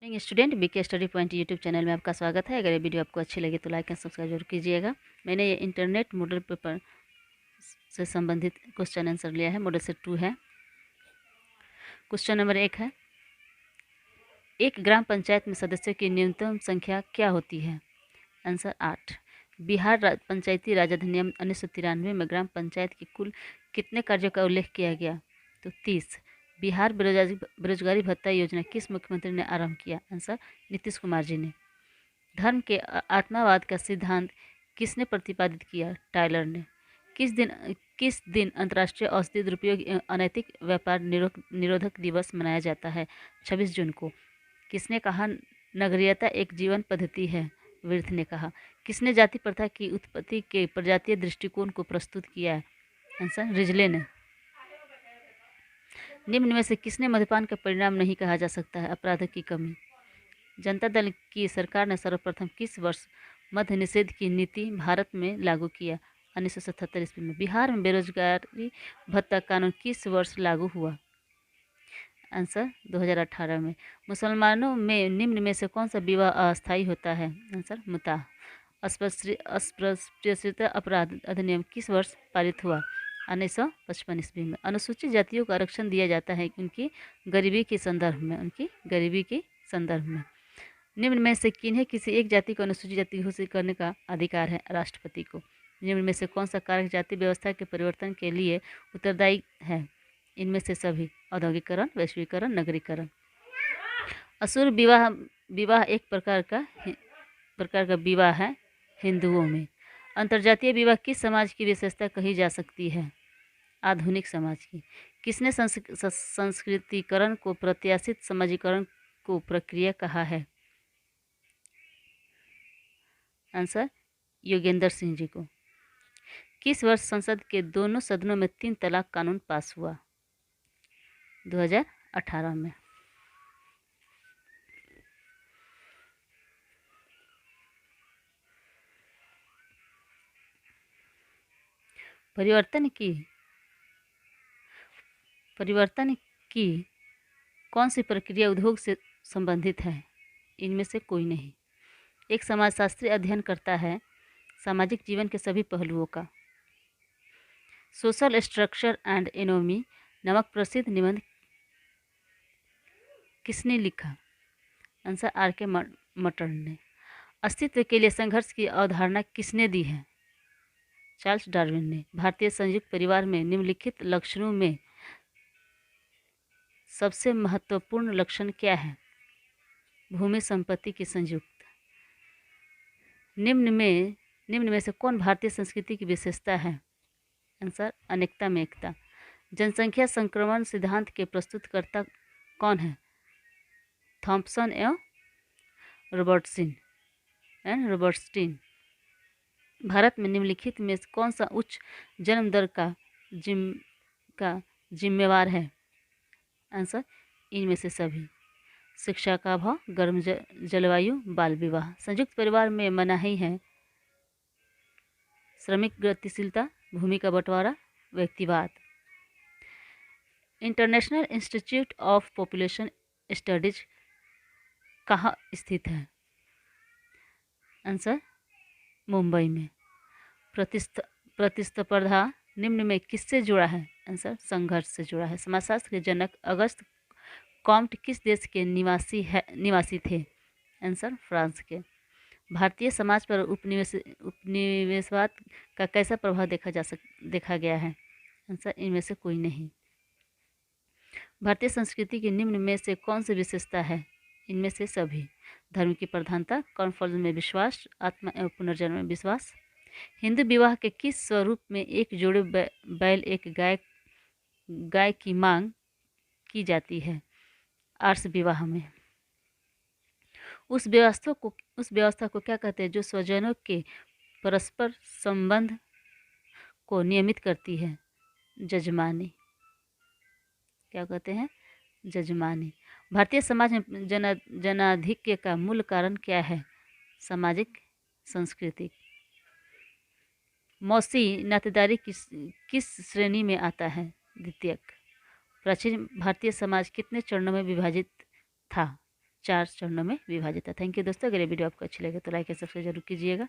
Student BK study point YouTube channel में आपका स्वागत है। अगर ये वीडियो आपको अच्छी लगे तो लाइक एंड सब्सक्राइब जरूर कीजिएगा। मैंने ये इंटरनेट मॉडल पेपर से संबंधित क्वेश्चन आंसर लिया है। मॉडल सेट 2 है। क्वेश्चन नंबर 1 है, एक ग्राम पंचायत में सदस्यों की न्यूनतम संख्या क्या होती है? आंसर 8। बिहार पंचायती राज अधिनियम 1993 में ग्राम पंचायत की कुल कितने कार्यों का उल्लेख किया गया? तो 30। बिहार बेरोजगारी भत्ता योजना किस मुख्यमंत्री ने आरंभ किया? आंसर नीतीश कुमार जी ने। धर्म के आत्मावाद का सिद्धांत किसने प्रतिपादित किया? टायलर ने। किस दिन अंतर्राष्ट्रीय औषधि दुरुपयोग अनैतिक व्यापार निरोधक दिवस मनाया जाता है? 26 जून को। किसने कहा नगरीयता एक जीवन पद्धति है? विर्थ ने कहा। किसने जाति प्रथा की उत्पत्ति के प्रजातीय दृष्टिकोण को प्रस्तुत किया? आंसर रिजले ने। निम्न में से किसने मद्यपान का परिणाम नहीं कहा जा सकता है? अपराध की कमी। जनता दल की सरकार ने सर्वप्रथम किस वर्ष मद्य निषेध की नीति भारत में लागू किया? 1977 ईस्वी में। बिहार में बेरोजगारी भत्ता कानून किस वर्ष लागू हुआ? आंसर 2018 में। मुसलमानों में निम्न में से कौन सा विवाह अस्थायी होता है? आंसर मुता। अस्पृश्यता अपराध अधिनियम किस वर्ष पारित हुआ? 1955 ईस्वी में। अनुसूचित जातियों को आरक्षण दिया जाता है उनकी गरीबी के संदर्भ में। निम्न में से किन्हें किसी एक जाति को अनुसूचित जाति घोषित करने का अधिकार है? राष्ट्रपति को। निम्न में से कौन सा कारक जाति व्यवस्था के परिवर्तन के लिए उत्तरदायी है? इनमें से सभी। औद्योगिकरण, वैश्वीकरण, नगरीकरण। असुर विवाह एक प्रकार का विवाह है हिंदुओं में। अंतर्जातीय विवाह किस समाज की विशेषता कही जा सकती है? आधुनिक समाज की। किसने संस्कृतिकरण को प्रत्याशित समाजीकरण को प्रक्रिया कहा है? आंसर योगेंद्र सिंह जी को। किस वर्ष संसद के दोनों सदनों में 3 तलाक कानून पास हुआ? 2018 में। परिवर्तन की कौन सी प्रक्रिया उद्योग से संबंधित है? इनमें से कोई नहीं। एक समाजशास्त्री अध्ययन करता है सामाजिक जीवन के सभी पहलुओं का। सोशल स्ट्रक्चर एंड इकोनॉमी नामक प्रसिद्ध निबंध किसने लिखा? Answer R K. मटन ने। अस्तित्व के लिए संघर्ष की अवधारणा किसने दी है? चार्ल्स डार्विन ने। भारतीय संयुक्त परिवार में निम्नलिखित लक्षणों में सबसे महत्वपूर्ण लक्षण क्या है? भूमि संपत्ति की संयुक्त। निम्न में से कौन भारतीय संस्कृति की विशेषता है? आंसर अनेकता में एकता। जनसंख्या संक्रमण सिद्धांत के प्रस्तुतकर्ता कौन है? थॉम्पसन एवं रॉबर्टस्टीन। भारत में निम्नलिखित में कौन सा उच्च जन्म दर का जिम्मेवार है? आंसर इनमें से सभी। शिक्षा का अभाव, गर्म जलवायु, बाल विवाह। संयुक्त परिवार में मनाही है श्रमिक गतिशीलता, भूमि का बंटवारा, व्यक्तिवाद। International Institute of Population Studies कहाँ स्थित है? आंसर मुंबई में। प्रतिस्पर्धा निम्न में किससे जुड़ा है? आंसर संघर्ष से जुड़ा है। समाजशास्त्र के जनक अगस्त कॉम्ट किस देश के निवासी थे? आंसर फ्रांस के। भारतीय समाज पर उपनिवेशवाद का कैसा प्रभाव देखा गया है? आंसर इनमें से कोई नहीं। भारतीय संस्कृति की निम्न में से कौन सी विशेषता है? इनमें से सभी। धर्म की प्रधानता, कर्मफल में विश्वास, आत्मा एवं पुनर्जन्म में विश्वास। हिंदू विवाह के किस स्वरूप में एक जोड़े बैल एक गाय की मांग की जाती है? आर्ष विवाह में। उस व्यवस्था को क्या कहते हैं जो स्वजनों के परस्पर संबंध को नियमित करती है? जजमानी। क्या कहते हैं? जजमानी। भारतीय समाज में जनाधिक्य का मूल कारण क्या है? सामाजिक सांस्कृतिक। मौसी नातेदारी किस श्रेणी में आता है? द्वितीयक। प्राचीन भारतीय समाज कितने चरणों में विभाजित था? 4 चरणों में विभाजित है। थैंक यू दोस्तों, अगर ये वीडियो आपको अच्छी लगे तो लाइक या सब्सक्राइब जरूर कीजिएगा।